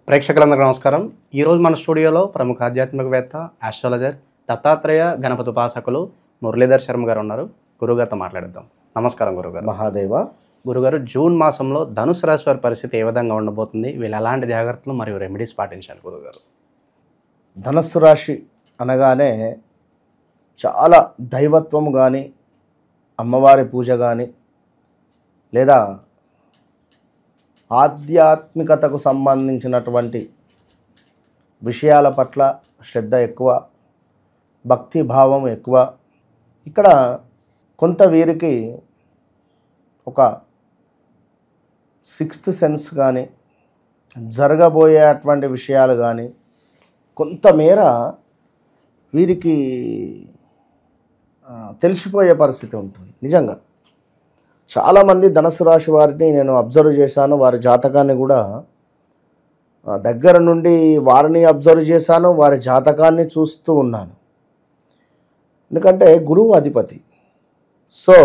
ప్రేక్షకులందరికీ నమస్కారం. ఈరోజు మన స్టూడియోలో ప్రముఖ ఆధ్యాత్మికవేత్త, ఆస్ట్రాలజర్, దత్తాత్రేయ గణపతి ఉపాసకులు మురళీధర్ శర్మ గారు ఉన్నారు. గురుగారితో మాట్లాడిద్దాం. నమస్కారం గురుగారు. మహాదేవ. గురుగారు, జూన్ మాసంలో ధనుసు రాశి వారి పరిస్థితి ఏ విధంగా ఉండబోతుంది? వీళ్ళు ఎలాంటి జాగ్రత్తలు మరియు రెమెడీస్ పాటించాలి గురుగారు? ధనస్సు రాశి అనగానే చాలా దైవత్వం కానీ, అమ్మవారి పూజ కానీ, లేదా ఆధ్యాత్మికతకు సంబంధించినటువంటి విషయాల పట్ల శ్రద్ధ ఎక్కువ, భక్తి భావం ఎక్కువ. ఇక్కడ కొంత వీరికి ఒక సిక్స్త్ సెన్స్ కానీ, జరగబోయేటువంటి విషయాలు కానీ కొంతమేర వీరికి తెలిసిపోయే పరిస్థితి ఉంటుంది. నిజంగా చాలామంది ధనుసు రాశి వారిని నేను అబ్జర్వ్ చేశాను. వారి జాతకాన్ని కూడా దగ్గర నుండి వారిని అబ్జర్వ్ చేశాను, వారి జాతకాన్ని చూస్తూ ఉన్నాను. ఎందుకంటే గురువు అధిపతి. సో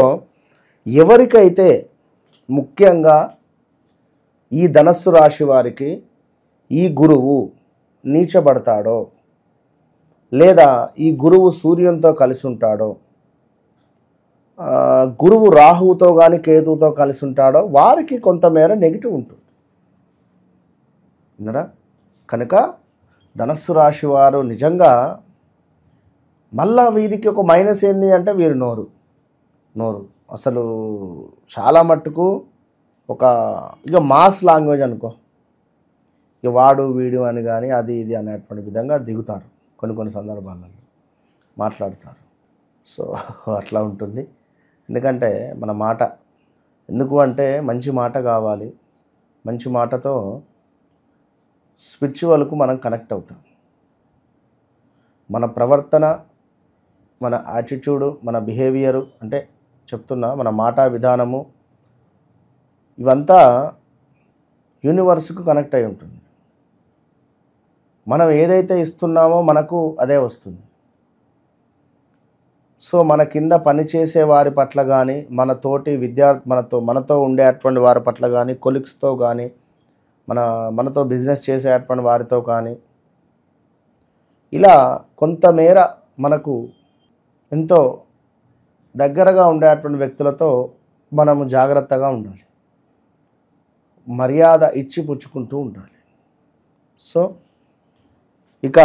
ఎవరికైతే ముఖ్యంగా ఈ ధనుస్సు రాశి వారికి ఈ గురువు నీచబడతాడో, లేదా ఈ గురువు సూర్యునితో కలిసి ఉంటాడో, గురువు రాహువుతో కానీ కేతువుతో కలిసి ఉంటాడో, వారికి కొంతమేర నెగిటివ్ ఉంటుంది. విన్నరా? కనుక ధనుస్సు రాశి వారు నిజంగా మళ్ళా వీరికి ఒక మైనస్ ఏంది అంటే వీరు నోరు అసలు చాలా మట్టుకు ఒక ఇక మాస్ లాంగ్వేజ్ అనుకో, ఇక వాడు వీడు అని కానీ అది ఇది అనేటువంటి విధంగా దిగుతారు. కొన్ని సందర్భాలలో మాట్లాడతారు. సో అట్లా ఉంటుంది. ఎందుకంటే మన మాట ఎందుకు అంటే మంచి మాట కావాలి. మంచి మాటతో స్పిరిచువల్కు మనం కనెక్ట్ అవుతాం. మన ప్రవర్తన, మన యాటిట్యూడు, మన బిహేవియరు, అంటే చెప్తున్నా మన మాట విధానము, ఇవంతా యూనివర్స్కు కనెక్ట్ అయి ఉంటుంది. మనం ఏదైతే ఇస్తున్నామో మనకు అదే వస్తుంది. సో మన కింద పనిచేసే వారి పట్ల కానీ, మన తోటి మనతో ఉండేటువంటి వారి పట్ల కానీ, కొలీగ్స్తో కానీ, మనతో బిజినెస్ చేసేటువంటి వారితో కానీ, ఇలా కొంతమేర మనకు ఎంతో దగ్గరగా ఉండేటువంటి వ్యక్తులతో మనము జాగ్రత్తగా ఉండాలి. మర్యాద ఇచ్చి పుచ్చుకుంటూ ఉండాలి. సో ఇక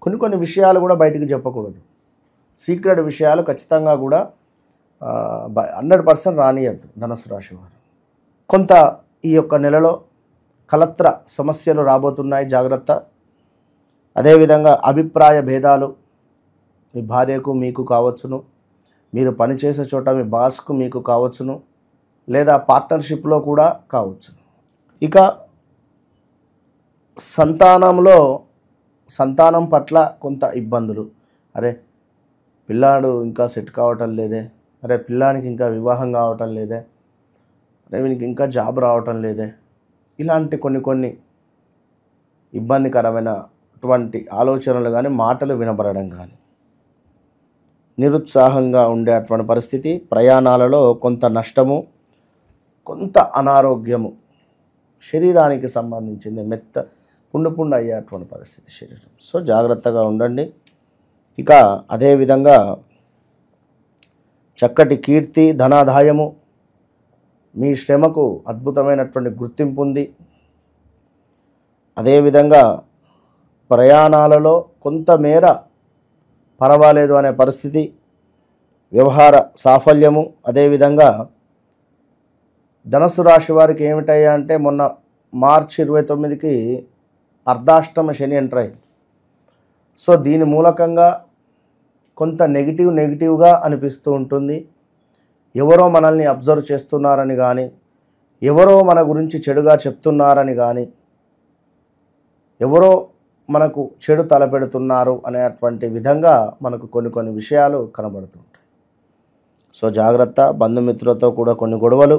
కొన్ని విషయాలు కూడా బయటికి చెప్పకూడదు. సీక్రెట్ విషయాలు ఖచ్చితంగా కూడా 100% రానియద్దు ధనుసు రాశి వారు. కొంత ఈ యొక్క నెలలో కలత్ర సమస్యలు రాబోతున్నాయి, జాగ్రత్త. అదేవిధంగా అభిప్రాయ భేదాలు మీ భార్యకు మీకు కావచ్చును, మీరు పనిచేసే చోట మీ బాస్కు మీకు కావచ్చును, లేదా పార్ట్నర్షిప్లో కూడా కావచ్చును. ఇక సంతానం పట్ల కొంత ఇబ్బందులు. అరే పిల్లాడు ఇంకా సెట్ కావటం లేదే, అరే పిల్లానికి ఇంకా వివాహం కావటం లేదే, అరే వీనికి ఇంకా జాబ్ రావటం లేదే, ఇలాంటి కొన్ని ఇబ్బందికరమైనటువంటి ఆలోచనలు కానీ, మాటలు వినబడడం కానీ, నిరుత్సాహంగా ఉండేటువంటి పరిస్థితి, ప్రయాణాలలో కొంత నష్టము, కొంత అనారోగ్యము, శరీరానికి సంబంధించింది పుండు అయ్యేటువంటి పరిస్థితి శరీరం. సో జాగ్రత్తగా ఉండండి. ఇక అదేవిధంగా చక్కటి కీర్తి, ధనాదాయము, మీ శ్రమకు అద్భుతమైనటువంటి గుర్తింపు ఉంది. అదేవిధంగా ప్రయాణాలలో కొంతమేర పర్వాలేదు అనే పరిస్థితి, వ్యవహార సాఫల్యము. అదేవిధంగా ధనుసు రాశి వారికి ఏమిటయ్యా అంటే మొన్న మార్చి 29కి అర్ధాష్టమ శని ఎంటర్ అయింది. సో దీని మూలకంగా కొంత నెగిటివ్గా అనిపిస్తూ ఉంటుంది. ఎవరో మనల్ని అబ్జర్వ్ చేస్తున్నారని కానీ, ఎవరో మన గురించి చెడుగా చెప్తున్నారని కానీ, ఎవరో మనకు చెడు తలపెడుతున్నారు అనేటువంటి విధంగా మనకు కొన్ని విషయాలు కనబడుతుంటాయి. సో జాగ్రత్త. బంధుమిత్రులతో కూడా కొన్ని గొడవలు,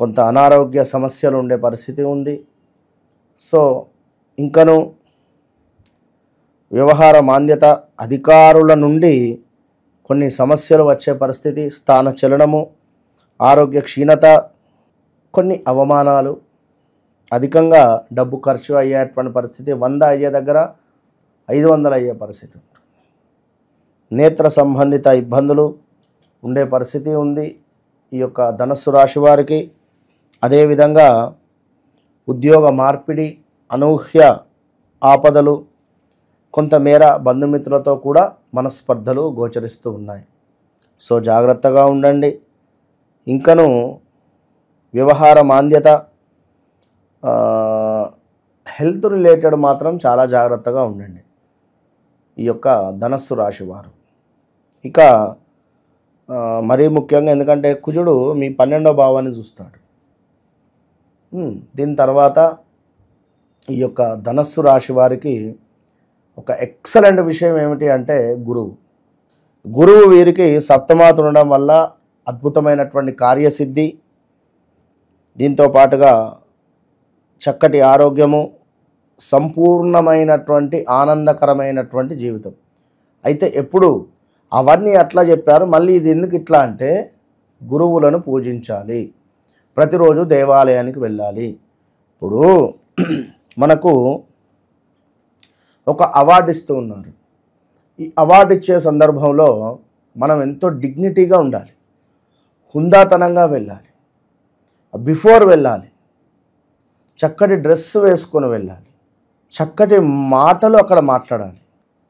కొంత అనారోగ్య సమస్యలు ఉండే పరిస్థితి ఉంది. సో ఇంకను వ్యవహార మాంద్యత, అధికారుల నుండి కొన్ని సమస్యలు వచ్చే పరిస్థితి, స్థాన చలనము, ఆరోగ్య క్షీణత, కొన్ని అవమానాలు, అధికంగా డబ్బు ఖర్చు అయ్యేటువంటి పరిస్థితి, 100 అయ్యే దగ్గర 500 అయ్యే పరిస్థితి ఉంటుంది. నేత్ర సంబంధిత ఇబ్బందులు ఉండే పరిస్థితి ఉంది ఈ యొక్క ధనస్సు రాశి వారికి. అదేవిధంగా ఉద్యోగ మార్పిడి, అనూహ్య ఆపదలు, కొంతమేర బంధుమిత్రులతో కూడా మనస్పర్ధలు గోచరిస్తూ ఉన్నాయి. సో జాగ్రత్తగా ఉండండి. ఇంకను వ్యవహార మాంద్యత, హెల్త్ రిలేటెడ్ మాత్రం చాలా జాగ్రత్తగా ఉండండి ఈ యొక్క ధనస్సు రాశి వారు. ఇక మరీ ముఖ్యంగా ఎందుకంటే కుజుడు మీ 12వ భావాన్ని చూస్తాడు. దీని తర్వాత ఈ యొక్క ధనస్సు రాశి వారికి ఒక ఎక్సలెంట్ విషయం ఏమిటి అంటే గురువు వీరికి సప్తమాతు ఉండడం వల్ల అద్భుతమైనటువంటి కార్యసిద్ధి, దీంతో పాటుగా చక్కటి ఆరోగ్యము, సంపూర్ణమైనటువంటి ఆనందకరమైనటువంటి జీవితం. అయితే ఎప్పుడు అవన్నీ అట్లా చెప్పారు, మళ్ళీ ఇది ఎందుకు ఇట్లా అంటే గురువులను పూజించాలి, ప్రతిరోజు దేవాలయానికి వెళ్ళాలి. ఇప్పుడు మనకు ఒక అవార్డు ఇస్తూ ఉన్నారు. ఈ అవార్డు ఇచ్చే సందర్భంలో మనం ఎంతో డిగ్నిటీగా ఉండాలి, హుందాతనంగా వెళ్ళాలి, బిఫోర్ వెళ్ళాలి, చక్కటి డ్రెస్ వేసుకొని వెళ్ళాలి, చక్కటి మాటలు అక్కడ మాట్లాడాలి.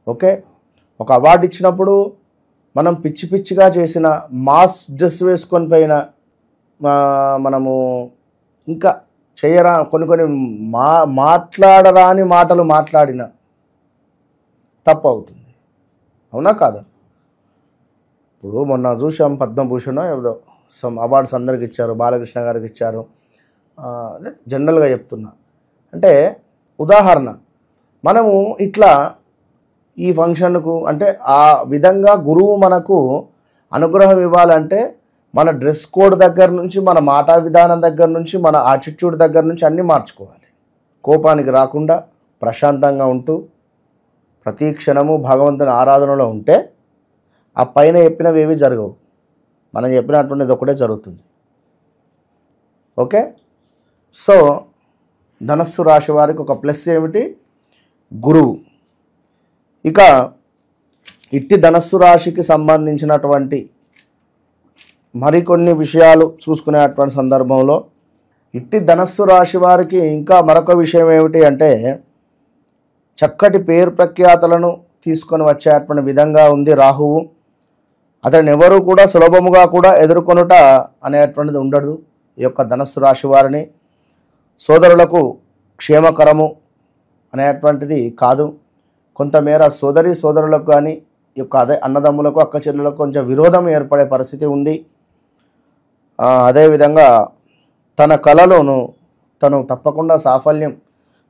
ఓకే, ఒక అవార్డు ఇచ్చినప్పుడు మనం పిచ్చి పిచ్చిగా చేసిన, మాస్ డ్రెస్ వేసుకొని పోయిన, మనము ఇంకా చేయరా కొన్ని మాట్లాడరాని మాటలు మాట్లాడిన తప్పు అవుతుంది. అవునా కాదా? ఇప్పుడు మొన్న చూసాం, పద్మభూషణ్ ఏదో సమ్ అవార్డ్స్ అందరికి ఇచ్చారు, బాలకృష్ణ గారికి ఇచ్చారు. జనరల్గా చెప్తున్నా అంటే ఉదాహరణ, మనము ఇట్లా ఈ ఫంక్షన్కు అంటే ఆ విధంగా గురువు మనకు అనుగ్రహం ఇవ్వాలంటే మన డ్రెస్ కోడ్ దగ్గర నుంచి, మన మాటా విధానం దగ్గర నుంచి, మన యాటిట్యూడ్ దగ్గర నుంచి అన్నీ మార్చుకోవాలి. కోపానికి రాకుండా ప్రశాంతంగా ఉంటూ ప్రతి క్షణము భగవంతుని ఆరాధనలో ఉంటే ఆ పైన చెప్పినవి ఏవి జరగవు, మనం చెప్పినటువంటిది ఒకటే జరుగుతుంది. ఓకే, సో ధనస్సు రాశి వారికి ఒక ప్లస్ ఏమిటి? గురువు. ఇక ఇట్టి ధనస్సు రాశికి సంబంధించినటువంటి మరికొన్ని విషయాలు చూసుకునేటువంటి సందర్భంలో ఇట్టి ధనస్సు రాశి వారికి ఇంకా మరొక విషయం ఏమిటి అంటే చక్కటి పేరు ప్రఖ్యాతలను తీసుకొని వచ్చేటువంటి విధంగా ఉంది రాహువు. అతన్ని ఎవరు కూడా సులభముగా కూడా ఎదుర్కొనుట అనేటువంటిది ఉండదు ఈ యొక్క ధనస్సు రాశి వారిని. సోదరులకు క్షేమకరము అనేటువంటిది కాదు. కొంతమేర సోదరులకు కానీ ఈ యొక్క అన్నదమ్ములకు, అక్క చెల్లెలకు కొంచెం విరోధం ఏర్పడే పరిస్థితి ఉంది. అదేవిధంగా తన కళలోను తను తప్పకుండా సాఫల్యం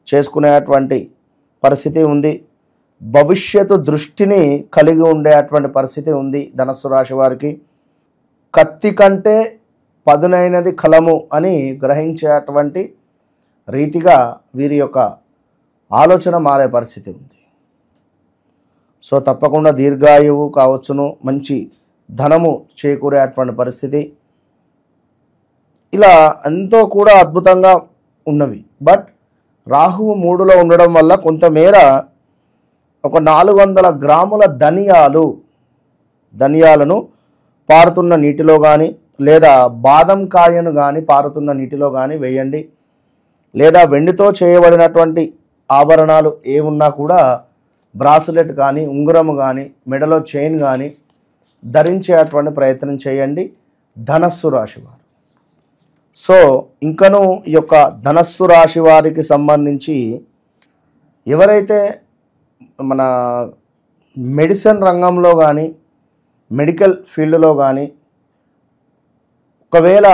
చేసుకునేటువంటి పరిస్థితి ఉంది. భవిష్యత్తు దృష్టిని కలిగి ఉండేటువంటి పరిస్థితి ఉంది ధనస్సు రాశి వారికి. కత్తి కంటే పదునైనది కలము అని గ్రహించేటువంటి రీతిగా వీరి యొక్క ఆలోచన మారే పరిస్థితి ఉంది. సో తప్పకుండా దీర్ఘాయువు కావచ్చును, మంచి ధనము చేకూరేటువంటి పరిస్థితి, ఇలా ఎంతో కూడా అద్భుతంగా ఉన్నవి. బట్ రాహువు 3లో ఉండడం వల్ల కొంతమేర ఒక 400 గ్రాముల ధనియాలను పారుతున్న నీటిలో కానీ, లేదా బాదం కాయను కానీ పారుతున్న నీటిలో కానీ వేయండి. లేదా వెండితో చేయబడినటువంటి ఆభరణాలు ఏమున్నా కూడా బ్రాస్లెట్ కానీ, ఉంగరము కానీ, మెడలో చైన్ కానీ ధరించేటువంటి ప్రయత్నం చేయండి ధనస్సు రాశి వారు. సో ఇంకను ఈ యొక్క ధనస్సు రాశి వారికి సంబంధించి ఎవరైతే మన మెడిసిన్ రంగంలో కానీ, మెడికల్ ఫీల్డ్లో కానీ ఒకవేళ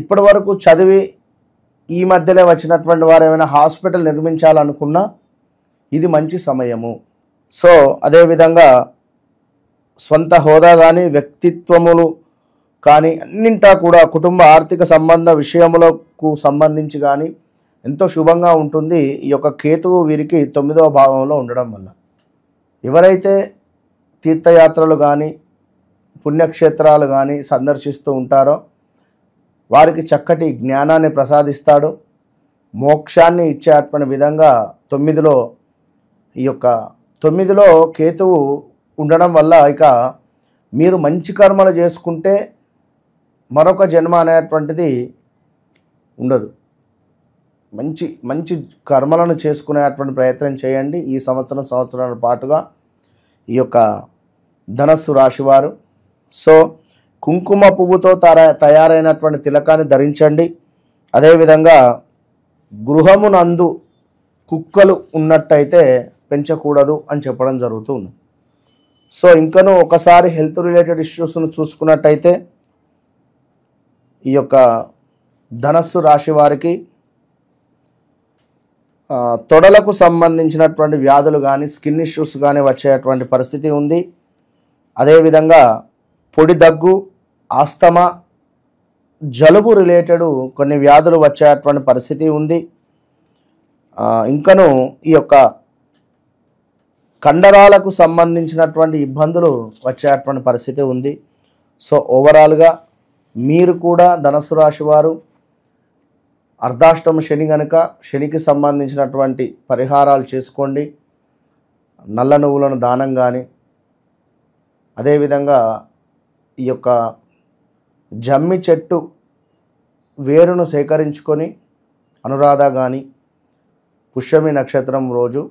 ఇప్పటి వరకు చదివి ఈ మధ్యలో వచ్చినటువంటి వారు ఏమైనా హాస్పిటల్ నిర్మించాలనుకున్నా ఇది మంచి సమయము. సో అదేవిధంగా స్వంత హోదా కానీ, వ్యక్తిత్వములు కానీ అన్నింటా కూడా కుటుంబ ఆర్థిక సంబంధ విషయములకు సంబంధించి కానీ ఎంతో శుభంగా ఉంటుంది ఈ యొక్క కేతువు వీరికి 9వ భావంలో ఉండడం వల్ల. ఎవరైతే తీర్థయాత్రలు కానీ, పుణ్యక్షేత్రాలు కానీ సందర్శిస్తూ ఉంటారో వారికి చక్కటి జ్ఞానాన్ని ప్రసాదిస్తాడు. మోక్షాన్ని ఇచ్చేటువంటి విధంగా 9లో ఈ యొక్క 9లో కేతువు ఉండడం వల్ల ఇక మీరు మంచి కర్మలు చేసుకుంటే మరొక జన్మ అనేటువంటిది ఉండదు. మంచి మంచి కర్మలను చేసుకునేటువంటి ప్రయత్నం చేయండి ఈ సంవత్సరాల పాటుగా ఈ యొక్క ధనస్సు రాశివారు. సో కుంకుమ పువ్వుతో తయారైనటువంటి తిలకాన్ని ధరించండి. అదేవిధంగా గృహమునందు కుక్కలు ఉన్నట్టయితే పెంచకూడదు అని చెప్పడం జరుగుతుంది. సో ఇంకనూ ఒకసారి హెల్త్ రిలేటెడ్ ఇష్యూస్ను చూసుకున్నట్టయితే ఈ యొక్క ధనస్సు రాశి వారికి తొడలకు సంబంధించినటువంటి వ్యాధులు కానీ స్కిన్ ఇష్యూస్ కానీ వచ్చేటువంటి పరిస్థితి ఉంది. అదేవిధంగా పొడి దగ్గు, ఆస్తమా, జలుబు రిలేటెడ్ కొన్ని వ్యాధులు వచ్చేటువంటి పరిస్థితి ఉంది. ఇంకను ఈ యొక్క కండరాలకు సంబంధించినటువంటి ఇబ్బందులు వచ్చేటువంటి పరిస్థితి ఉంది. సో ఓవరాల్గా మీరు కూడా ధనుసు రాశి వారు అర్ధాష్టమ శని కనుక శనికి సంబంధించినటువంటి పరిహారాలు చేసుకోండి. నల్ల నువ్వులను దానం కానీ, అదేవిధంగా ఈ యొక్క జమ్మి చెట్టు వేరును సేకరించుకొని అనురాధ కానీ పుష్యమి నక్షత్రం రోజు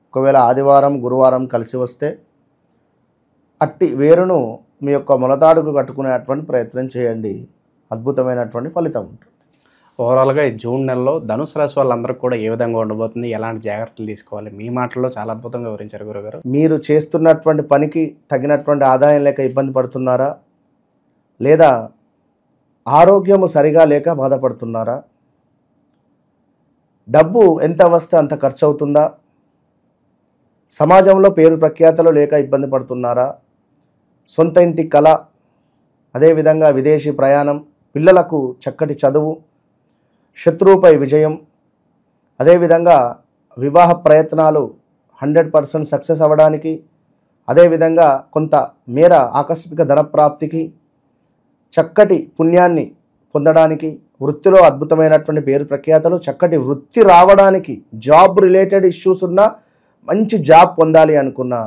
ఒకవేళ ఆదివారం గురువారం కలిసి వస్తే అట్టి వేరును మీ యొక్క మొలతాడుకు కట్టుకునేటువంటి ప్రయత్నం చేయండి. అద్భుతమైనటువంటి ఫలితం ఉంటుంది. ఓవరాల్గా ఈ జూన్ నెలలో ధనుసు రాశి వాళ్ళందరికీ కూడా ఏ విధంగా ఉండబోతుంది, ఎలాంటి జాగ్రత్తలు తీసుకోవాలి, మీ మాటల్లో చాలా అద్భుతంగా వివరించారు గురుగారు. మీరు చేస్తున్నటువంటి పనికి తగినటువంటి ఆదాయం లేక ఇబ్బంది పడుతున్నారా, లేదా ఆరోగ్యము సరిగా లేక బాధపడుతున్నారా, డబ్బు ఎంత వస్తే అంత ఖర్చు అవుతుందా, సమాజంలో పేరు ప్రఖ్యాతలు లేక ఇబ్బంది పడుతున్నారా, సొంత ఇంటి కళ, అదేవిధంగా విదేశీ ప్రయాణం, పిల్లలకు చక్కటి చదువు, శత్రువుపై విజయం, అదేవిధంగా వివాహ ప్రయత్నాలు 100% సక్సెస్ అవ్వడానికి, అదేవిధంగా కొంత మేర ఆకస్మిక ధనప్రాప్తికి, చక్కటి పుణ్యాన్ని పొందడానికి, వృత్తిలో అద్భుతమైనటువంటి పేరు ప్రఖ్యాతలు, చక్కటి వృత్తి రావడానికి, జాబ్ రిలేటెడ్ ఇష్యూస్ ఉన్నా మంచి జాబ్ పొందాలి అనుకున్నా,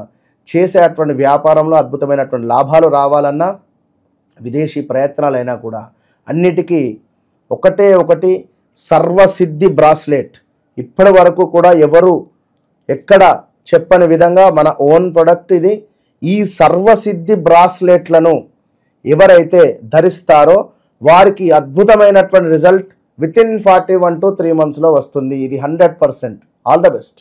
చేసేటువంటి వ్యాపారంలో అద్భుతమైనటువంటి లాభాలు రావాలన్నా, విదేశీ ప్రయత్నాలైనా కూడా అన్నిటికీ ఒకటి సర్వసిద్ధి బ్రాస్లెట్. ఇప్పటి వరకు కూడా ఎవరు ఎక్కడ చెప్పని విధంగా మన ఓన్ ప్రొడక్ట్ ఇది. ఈ సర్వసిద్ధి బ్రాస్లెట్లను ఎవరైతే ధరిస్తారో వారికి అద్భుతమైనటువంటి result with in 41 to 3 months వస్తుంది. ఇది 100%. All the best.